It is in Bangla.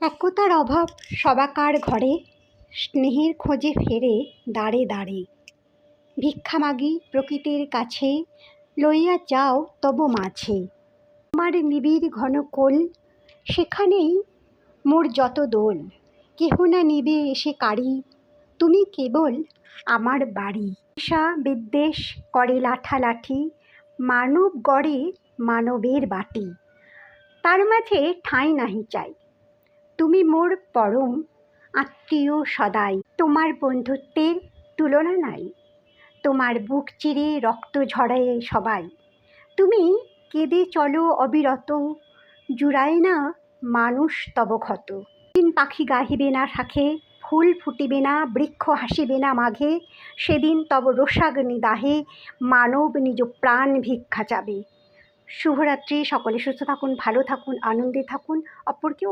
একতার অভাব সবাকার ঘরে, স্নেহের খোঁজে ফেরে দাঁড়ে দাঁড়ে। ভিক্ষা মাগি প্রকৃতির কাছে, লইয়া যাও তব মাঝে। তোমার নিবিড় ঘন কোল, সেখানেই মোর যত দোল। কেহ না নিবে এসে কাড়ি, তুমি কেবল আমার বাড়ি। ঈর্ষা বিদ্বেষ করে লাঠালাঠি, মানব গড়ে মানবের বাটি। তার মাঝে ঠাঁই নাহি চাই, তুমি মোর পরম আত্মীয় সদাই। তোমার বন্ধুত্বের তুলনা নাই, তোমার বুক চিরে রক্ত ঝরায় সবাই। তুমি কেঁদে চলো অবিরত, জুড়ায় না মানুষ তব ক্ষত। দিন পাখি গাহিবে না শাখে, ফুল ফুটিবে না, বৃক্ষ হাসিবে না মাঘে। সেদিন তব রোষাগ্নি দাহে, মানব নিজ প্রাণ ভিক্ষা চাবে। শুভরাত্রি, সকলে সুস্থ থাকুন, ভালো থাকুন, আনন্দে থাকুন, অপরকেও